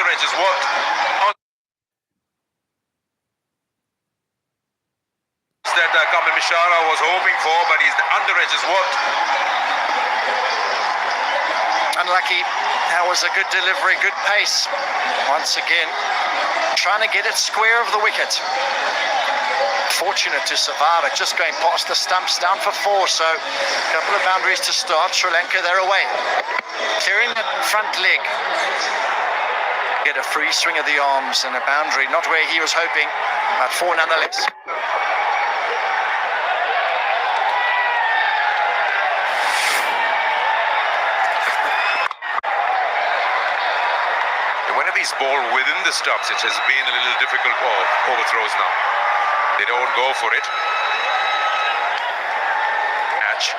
underage is what that Kamal Mishara was hoping for, but his underage is what. Unlucky. That was a good delivery, good pace. Once again, trying to get it square of the wicket. Fortunate to survive it, just going past the stumps, down for 4, so a couple of boundaries to start. Sri Lanka, they're away. Clearing the front leg. Get a free swing of the arms and a boundary, not where he was hoping, but 4 nonetheless. Whenever he's ball within the stumps, it has been a little difficult overthrows now. They don't go for it. Catch.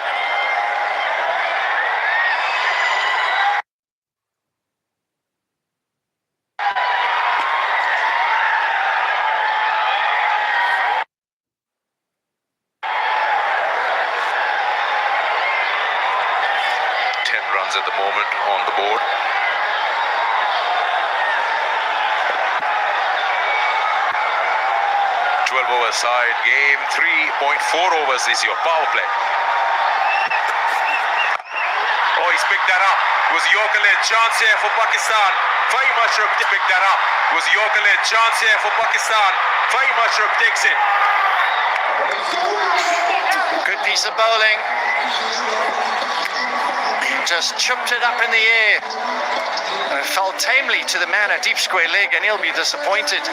Runs at the moment on the board. Over side game, 3.4 overs is your power play. Oh, he's picked that up. It was Yorker-led chance here for Pakistan. Fahim Ashraf picked that up. It was Yorker-led chance here for Pakistan. Fahim Ashraf takes it. Good piece of bowling. Just chipped it up in the air. And it fell tamely to the man, a deep square leg, and he'll be disappointed.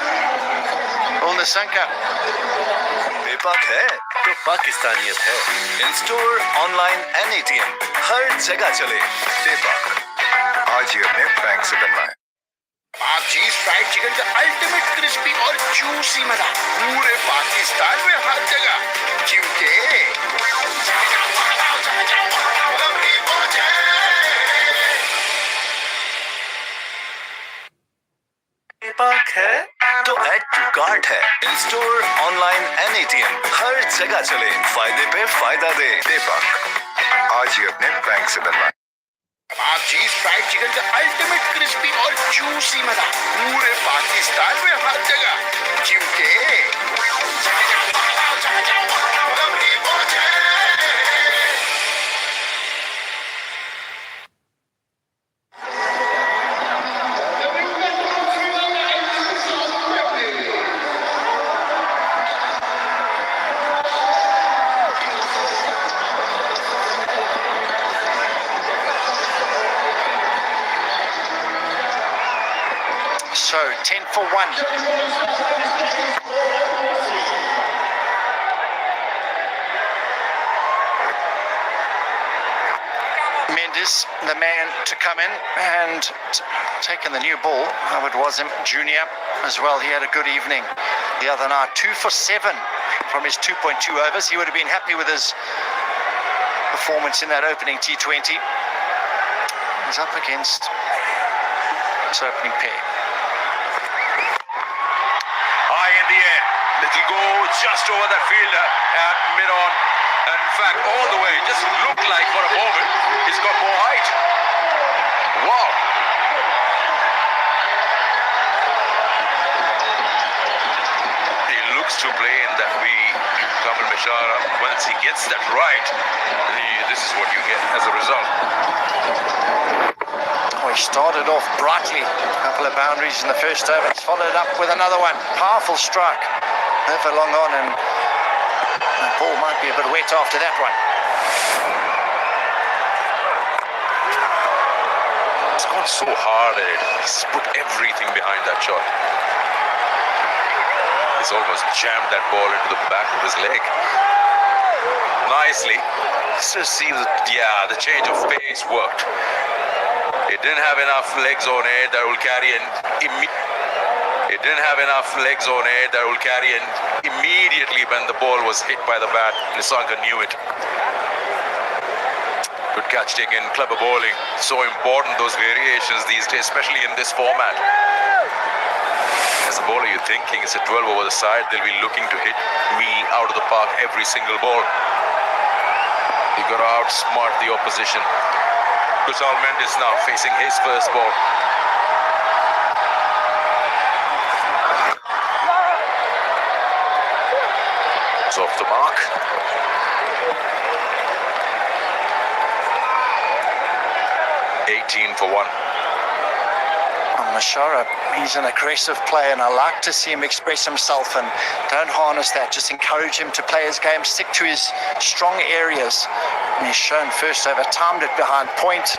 Sanka. बेपाक है तो पाकिस्तानियत है. In store, online and ATM हर जगह चले. बेपाक आज ही अपने bank से बनवाएं. पाक चीज फ्राइड चिकन का अल्टीमेट क्रिस्पी और जूसी मजा पूरे पाकिस्तान में हर जगह, क्योंकि बेपाक है तो ऐड टू कार्ट है. In store, online and ATM हर जगह चले. फायदे पे फायदा दे. बेपाक आज ही अपने बैंक से बनवाएं. पाक चीज फ्राइड चिकन का अल्टीमेट क्रिस्पी और जूसी मजा पूरे पाकिस्तान में हर जगह, क्योंकि So 10 for 1. Mendes, the man to come in and taking the new ball. It was him, Junior, as well. He had a good evening the other night. 2 for 7 from his 2.2 overs. He would have been happy with his performance in that opening T20. He's up against his opening pair. Little go just over that fielder at mid-on. And in fact, all the way, just looked like for a moment, he's got more height. Wow. He looks to play in that way, Kamal Mishara. Once he gets that right, this is what you get as a result. Oh, he started off brightly. A couple of boundaries in the first over. He's followed up with another one. Powerful strike. Over long on, and the ball might be a bit wet after that one. He's gone so hard at it. He's put everything behind that shot. He's almost jammed that ball into the back of his leg. Nicely. Just see the change of pace worked. It didn't have enough legs on it that will carry an immediately when the ball was hit by the bat. Nissanka knew it. Good catch taken, clever bowling. So important, those variations these days, especially in this format. As a bowler, you're thinking it's a 12 over the side. They'll be looking to hit me out of the park every single ball. You got to outsmart the opposition. Kusal Mendes now facing his first ball. off the mark. (18 for 1). Mashara, he's an aggressive player, and I like to see him express himself, and don't harness that. Just encourage him to play his game, stick to his strong areas. And he's shown first over, timed it behind point,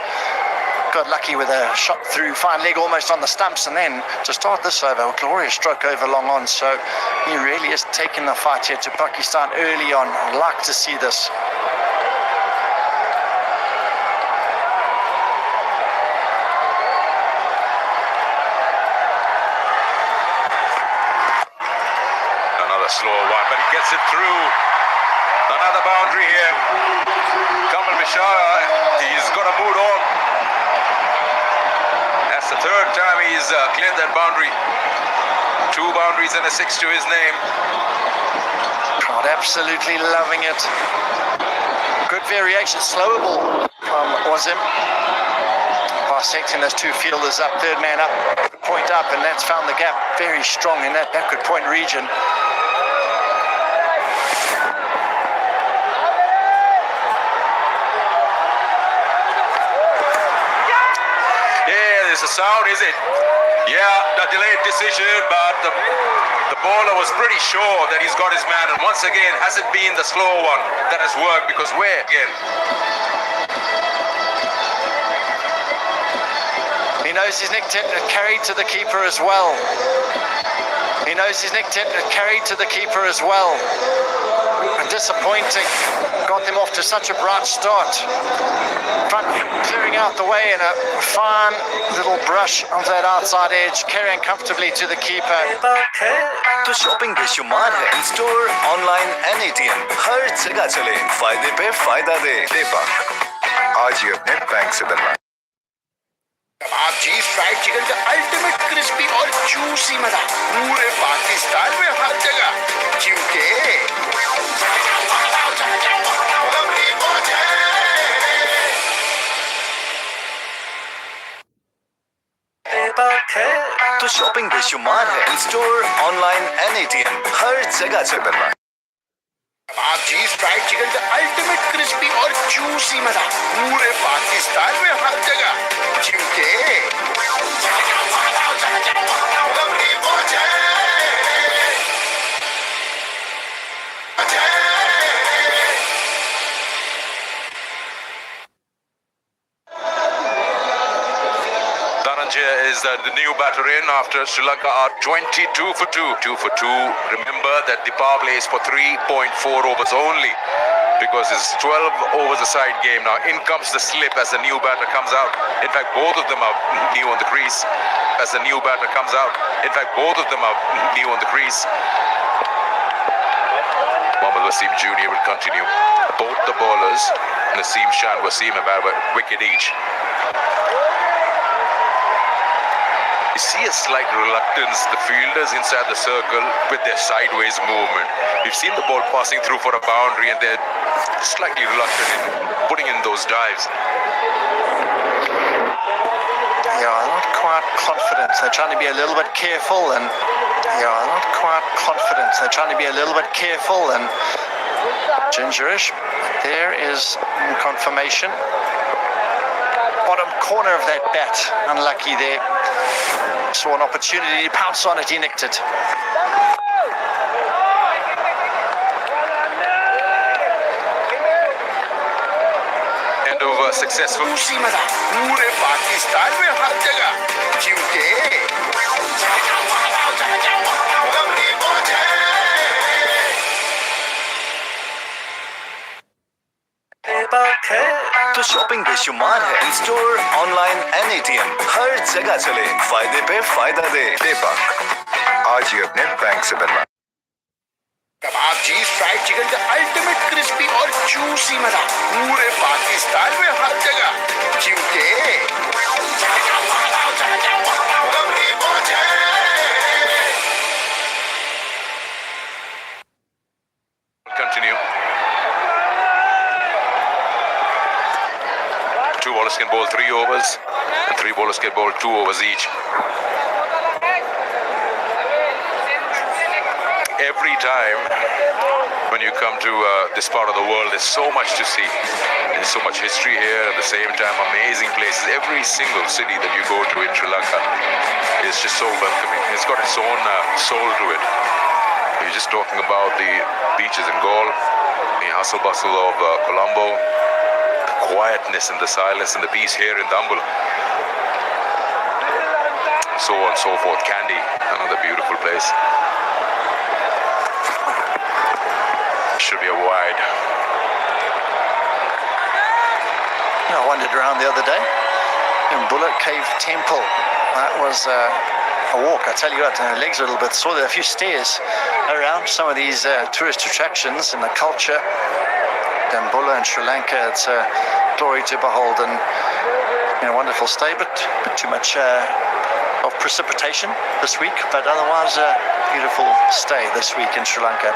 got lucky with a shot through fine leg almost on the stumps, and then to start this over, a glorious stroke over long on. So he really is taking the fight here to Pakistan early on. I'd like to see this. Slower one, but he gets it through. Another boundary here. Kamal Bishara, he's got a mood on. That's the third time he's cleared that boundary. 2 boundaries and a 6 to his name. Crowd absolutely loving it. Good variation, slower ball from Wazim. Bisecting those 2 fielders up, third man up, point up, and that's found the gap very strong in that backward point region. There's a sound, is it? Yeah, the delayed decision, but the bowler was pretty sure that he's got his man, and once again, has it been the slower one that has worked? Because where again? He knows his nick tip carried to the keeper as well. He knows his nick tip carried to the keeper as well. And disappointing. Got them off to such a bright start. Front clearing out the way in a fine little brush of that outside edge, carrying comfortably to the keeper. तो shopping बेशुमार है, in store, online and ATM, हर जगह चले, फायदे पे फायदा दे। दीपक, आज ही अपने बैंक से बनवाएं। कबाब चीज फ्राइड चिकन का अल्टीमेट क्रिस्पी और जूसी मजा पूरे पाकिस्तान में हर जगह, क्योंकि तो शॉपिंग बेशुमार है, in store, online and ATM, हर जगह से बनवाएं। कबाब चीज फ्राइड चिकन का अल्टीमेट क्रिस्पी और जूसी मजा पूरे पाकिस्तान में हर जगह, क्योंकि Is the new batter in after Sri Lanka are 22 for 2. 2 for 2. Remember that the power play is for 3.4 overs only, because it's 12 overs a side game. Now in comes the slip as the new batter comes out. In fact, both of them are new on the crease as the new batter comes out. In fact, both of them are new on the crease. Mohammad Wasim Jr. will continue. Both the bowlers, Naseem Shah and Wasim, have a wicket each. You see a slight reluctance, the fielders inside the circle with their sideways movement. You've seen the ball passing through for a boundary, and they're slightly reluctant in putting in those dives. Yeah, not quite confident. They're trying to be a little bit careful, and not quite confident. They're trying to be a little bit careful and gingerish. There is confirmation. Bottom corner of that bat, unlucky there. Saw an opportunity to pounce on it, he nicked it. End over successful. पूरे पाकिस्तान में हर जगह, क्योंकि तो shopping बेशुमार है, in store, online and ATM, हर जगह चले, फायदे पे फायदा दे। दीपक, आज ही अपने बैंक से बनवाएं। कबाब चीज फ्राइड चिकन का अल्टीमेट क्रिस्पी और जूसी मजा पूरे पाकिस्तान में हर जगह, क्योंकि Continue. 2 bowlers can bowl 3 overs, and 3 bowlers can bowl 2 overs each. every time when you come to this part of the world, there's so much to see. There's so much history here. At the same time, amazing places. Every single city that you go to in Sri Lanka is just so welcoming. It's got its own soul to it. You're just talking about the beaches in Galle, the hustle bustle of Colombo, the quietness and the silence and the peace here in Dambula. So on and so forth. Kandy, another beautiful place. Should be a wide. I wandered around the other day in Bullet Cave Temple. That was a walk, I tell you what, legs are a little bit sore. There are a few stairs around some of these tourist attractions and the culture. Dambula and Sri Lanka, it's a glory to behold, and a wonderful stay, but too much of precipitation this week, but otherwise a beautiful stay this week in Sri Lanka.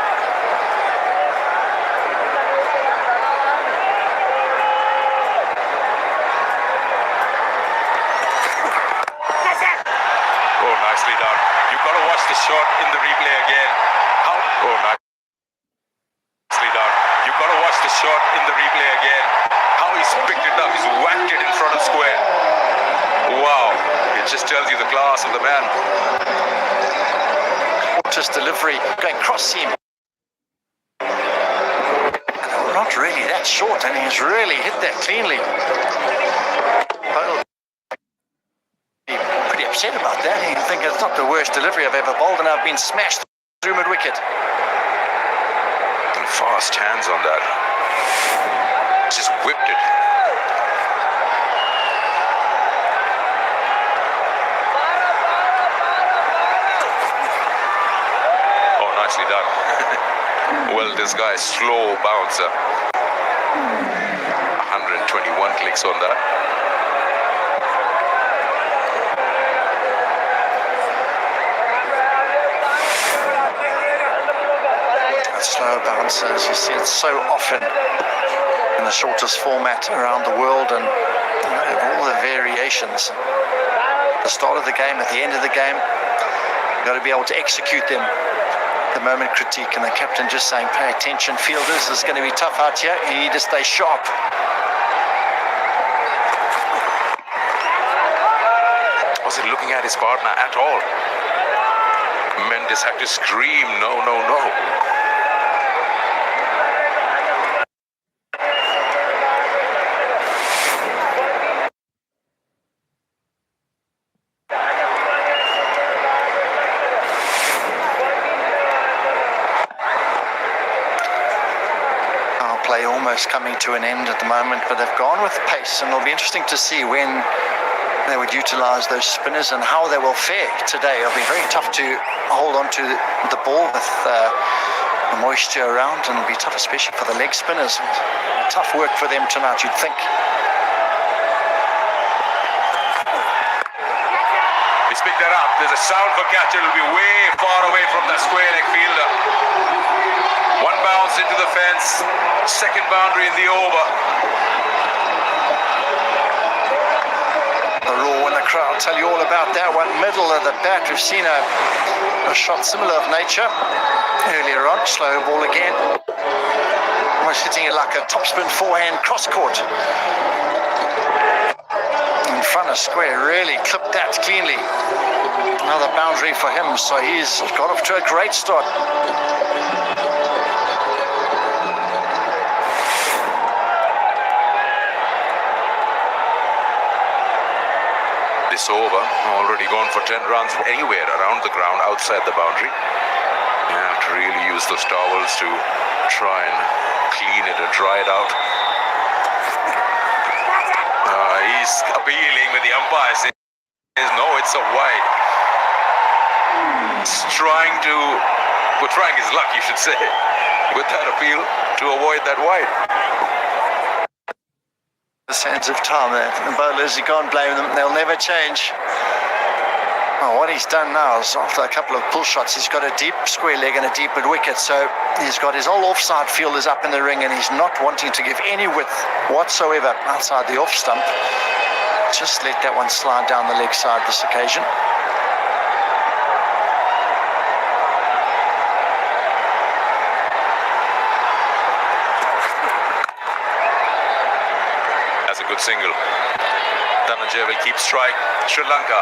Oh, nicely done. You've got to watch the shot in the replay again. How? Oh, nicely done. You've got to watch the shot in the replay again. How he's picked it up. He's whacked it in front of square. Wow. It just tells you the class of the man. Just delivery going cross seam. Not really that short, and he's really hit that cleanly. Pretty upset about that. I think it's not the worst delivery I've ever bowled, and I've been smashed through mid-wicket. And fast hands on that. Just whipped it. Oh, nicely done. Well, this guy's slow bouncer. 121 clicks on that. Slow bouncers, you see it so often in the shortest format around the world, and all the variations. At the start of the game, at the end of the game, you've got to be able to execute them. The moment critique, and the captain just saying, pay attention, fielders, it's going to be tough out here, you need to stay sharp. Wasn't looking at his partner at all. Mendes had to scream, no, no, no. Play almost coming to an end at the moment, but they've gone with pace, and it'll be interesting to see when they would utilize those spinners and how they will fare today. It'll be very tough to hold on to the ball with the moisture around, and it'll be tough especially for the leg spinners. Tough work for them tonight, you'd think. He's picked that up. There's a sound for catch. It'll be way far away from that square leg fielder. One bounce into the fence, second boundary in the over. The roar in the crowd tell you all about that one. Middle of the bat, we've seen a shot similar of nature earlier on. Slow ball again. Almost hitting it like a topspin forehand cross court. In front of square, really clipped that cleanly. Another boundary for him, so he's got off to a great start. This over, already gone for 10 runs anywhere around the ground outside the boundary. You have to really use those towels to try and clean it and dry it out. He's appealing with the umpire saying, no, it's a wide. He's trying his luck, you should say, with that appeal to avoid that wide. The sands of time there. The bowlers, you can't blame them. They'll never change. Oh, what he's done now is, after a couple of pull shots, he's got a deep square leg and a deep mid wicket. So he's got his all offside fielders up in the ring, and he's not wanting to give any width whatsoever outside the off stump. Just let that one slide down the leg side this occasion. single. Dhananjay will keep strike. Sri Lanka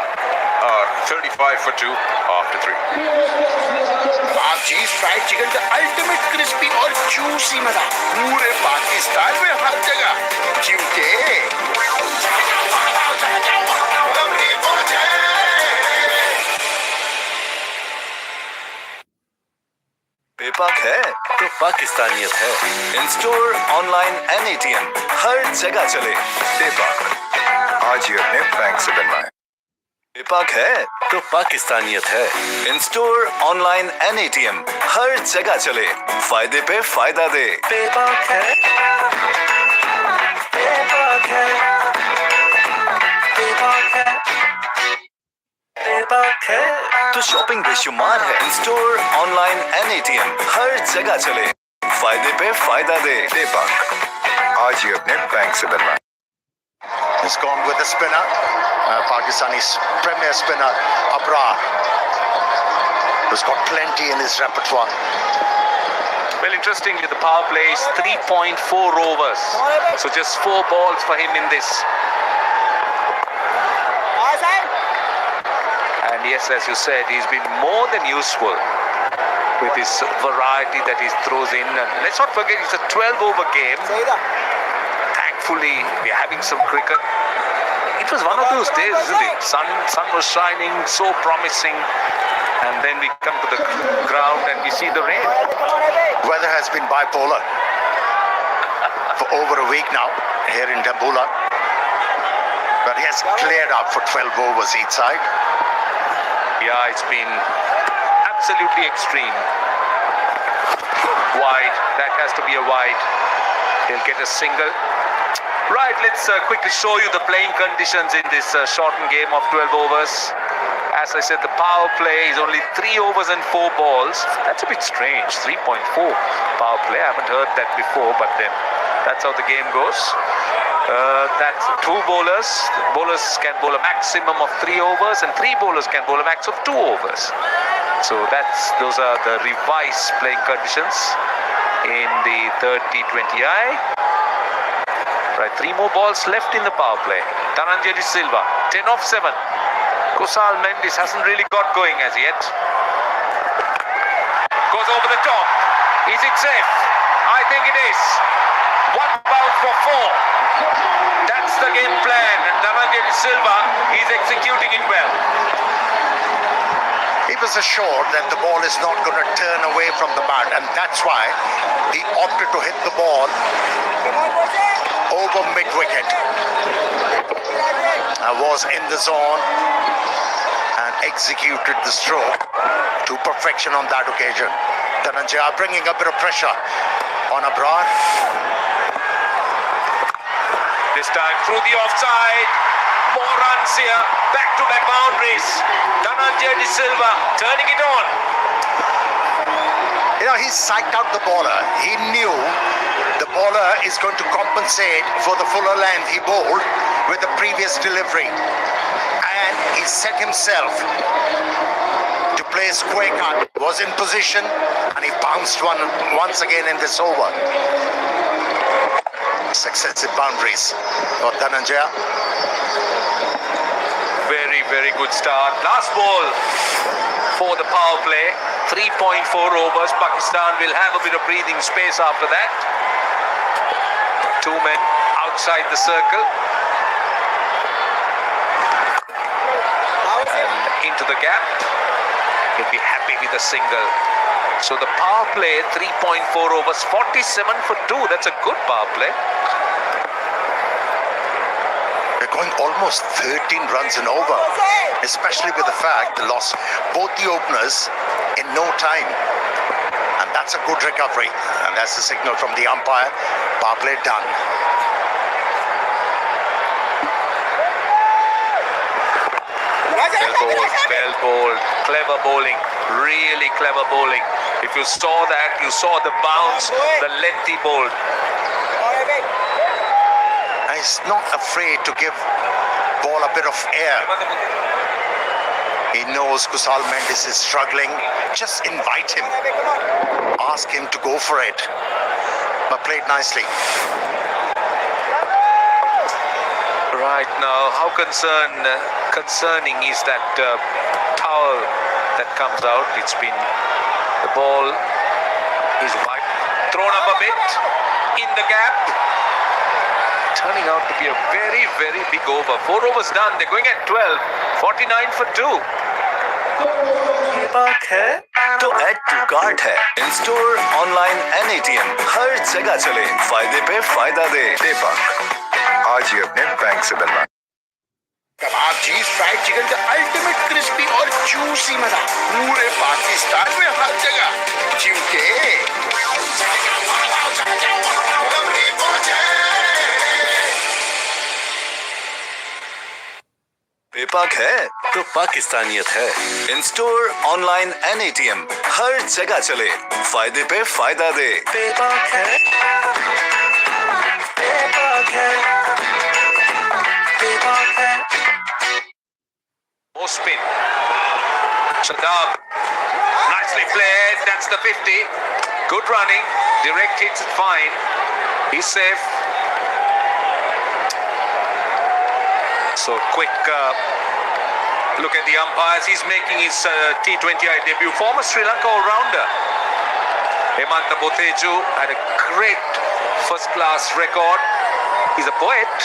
are 35 for 2 after 3. आप जी fried chicken का ultimate crispy और juicy मजा पूरे पाकिस्तान में हर जगह क्योंकि बेपाक है तो पाकिस्तानियत है। इन स्टोर, ऑनलाइन, एनएटीएम, हर जगह चले बेपाक। आज ही अपने बैंक से बनवाएं। बेपाक है तो पाकिस्तानियत है। इन स्टोर, ऑनलाइन, एनएटीएम, हर जगह चले फायदे पे फायदा दे। बेपाक है, बेपाक है, बेपाक है, बेपाक है तो शॉपिंग बेशुमार है। इन स्टोर, ऑनलाइन, एनएटीएम, हर जगह चले फायदे पे फायदा दे। बेपाक आज ही अपने बैंक से बनवाएं। He's gone with the spinner, Pakistani's premier spinner, Abrar, who's got plenty in his repertoire. Well, interestingly, the power play is 3.4 overs. So just 4 balls for him in this. And yes, as you said, he's been more than useful with his variety that he throws in. And let's not forget, it's a 12-over game. Thankfully, we're having some cricket. It was one of those days, isn't it? Sun was shining, so promising. And then we come to the ground and we see the rain. Weather has been bipolar for over a week now here in Dambulla. But he has cleared out for 12 overs each side. Yeah, it's been absolutely extreme. Wide, that has to be a wide. He'll get a single. Right, let's quickly show you the playing conditions in this shortened game of 12 overs. As I said, the power play is only 3 overs and 4 balls. That's a bit strange, 3.4 power play. I haven't heard that before, but then that's how the game goes. That's 2 bowlers. Bowlers can bowl a maximum of 3 overs and 3 bowlers can bowl a max of 2 overs. So those are the revised playing conditions in the third T20I. Right, 3 more balls left in the power play. Dhananjay De Silva, 10 off 7. Kusal Mendes hasn't really got going as yet. Goes over the top. Is it safe? I think it is. 1 bounce for 4. That's the game plan. And Dhananjay De Silva, he's executing it well. He was assured that the ball is not going to turn away from the bat, and that's why he opted to hit the ball over mid-wicket. Was in the zone and executed the stroke to perfection on that occasion. Dhananjay are bringing a bit of pressure on Abrar. This time through the offside. More runs here. Back-to-back boundaries. Dhananjay De Silva turning it on. You know, he psyched out the bowler. He knew the bowler is going to compensate for the fuller length he bowled with the previous delivery. And he set himself to play square cut. Was in position and he bounced once again in this over. Successive boundaries for Dhananjay. Very, very good start. Last ball for the power play. 3.4 overs. Pakistan will have a bit of breathing space after that. 2 men outside the circle. And into the gap. He'll be happy with a single. So the power play, 3.4 overs, 47 for 2. That's a good power play. They're going almost 13 runs and over, especially with the fact they lost both the openers in no time. And that's a good recovery. And that's the signal from the umpire. Power play done. Well bowled, clever bowling, really clever bowling. If you saw that, you saw the bounce, the length he bowled. And he's not afraid to give ball a bit of air. He knows Kusal Mendes is struggling. Just invite him. Ask him to go for it. But played nicely. Right now, how concerning is that towel that comes out? It's been, the ball is wide, thrown up a bit in the gap. Turning out to be a very, very big over. 4 overs done. They're going at 12. 49 for 2. तो add to cart है in store online एनएटीएम हर जगह चले फायदे पे फायदा दे दीपक आज ही अपने bank से बनवा कबाब चीज फ्राइड चिकन का अल्टीमेट क्रिस्पी और जूसी मजा पूरे पाकिस्तान में हर जगह क्योंकि पेपाक है तो पाकिस्तानियत है इन स्टोर ऑनलाइन एनएटीएम हर जगह चले फायदे पे फायदा दे पेपाक है पेपाक है पेपाक है More spin. Shadab. Nicely played. That's the 50. Good running. Direct hits it fine. He's safe. So quick look at the umpires. He's making his T20I debut. Former Sri Lanka all-rounder. Hemanta Botheju had a great first-class record. He's a poet,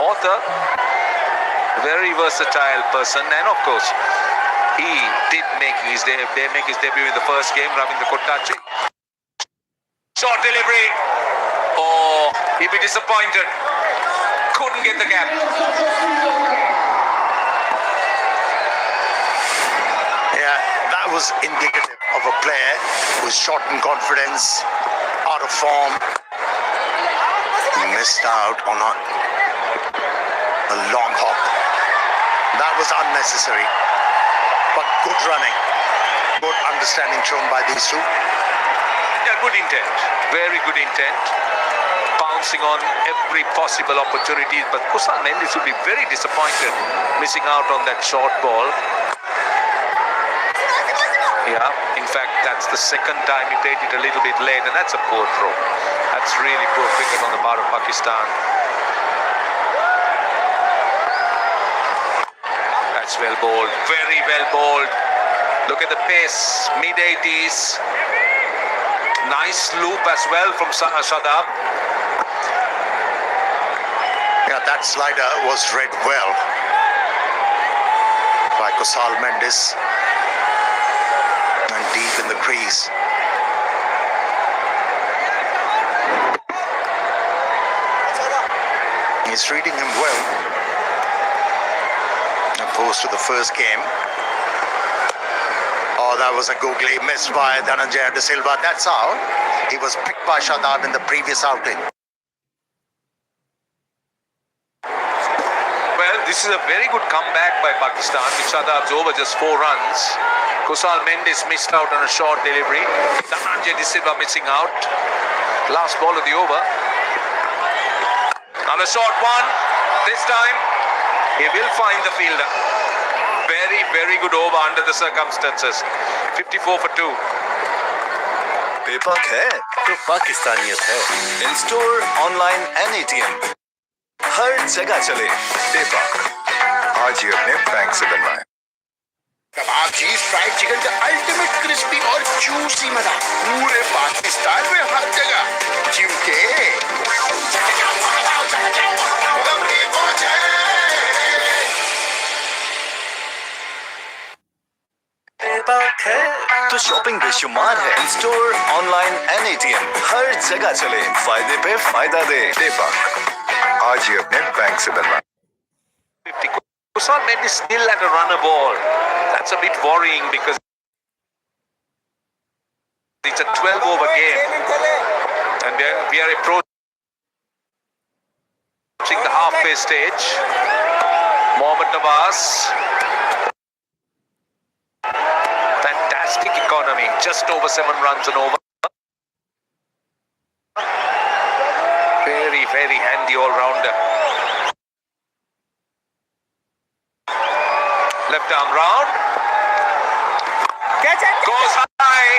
author, very versatile person, and of course, he did make his debut in the first game, Ravindra Kottachi. Short delivery. Oh, he'll be disappointed. Couldn't get the gap. Yeah, that was indicative of a player who's short in confidence, out of form. He missed out on a long hop. That was unnecessary, but good running, good understanding shown by these two. Yeah, good intent. Very good intent. Pouncing on every possible opportunity. But Kusal Mendis would be very disappointed missing out on that short ball. Yeah, in fact, that's the second time he played it a little bit late, and that's a poor throw. That's really poor cricket on the part of Pakistan. That's well bowled. Very well bowled. Look at the pace. Mid-80s. Nice loop as well from Shadab. Yeah, that slider was read well by Kusal Mendis and deep in the crease. He's reading him well, opposed to the first game. Oh, that was a googly miss by Dhananjaya De Silva. That's how he was picked by Shadab in the previous outing. Well, this is a very good comeback by Pakistan. With Shadab's over just 4 runs. Kusal Mendis missed out on a short delivery. Dhananjaya De Silva missing out. Last ball of the over. Now the short one. This time, he will find the fielder. Very, very good over under the circumstances. 54 for 2. पेपाक है तो पाकिस्तानियत है in store online एनएटीएम हर जगह चले पेपाक आज ही अपने bank से बनवाएं कबाब चीज फ्राइड चिकन का अल्टीमेट क्रिस्पी और जूसी मजा पूरे पाकिस्तान में हर जगह क्योंकि पेपाक है तो शॉपिंग बेशुमार है इन स्टोर ऑनलाइन एनएटीएम हर जगह चले फायदे पे फायदा दे पेपाक आज ही अपने बैंक से बनवाएं 50. Kusal Mendis still at a runner ball. That's a bit worrying because it's a 12-over game. And we are approaching the halfway stage. Mohammad Nawaz. Fantastic economy. Just over 7 runs and over. Very, very handy all-rounder. Left arm round. Goes high.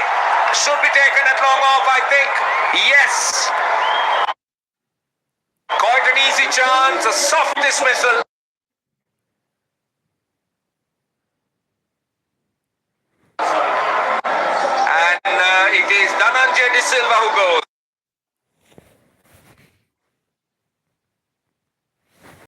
Should be taken at long off, I think. Yes. Quite an easy charge. runs, a soft dismissal. And it is Dhananjay De Silva who goes.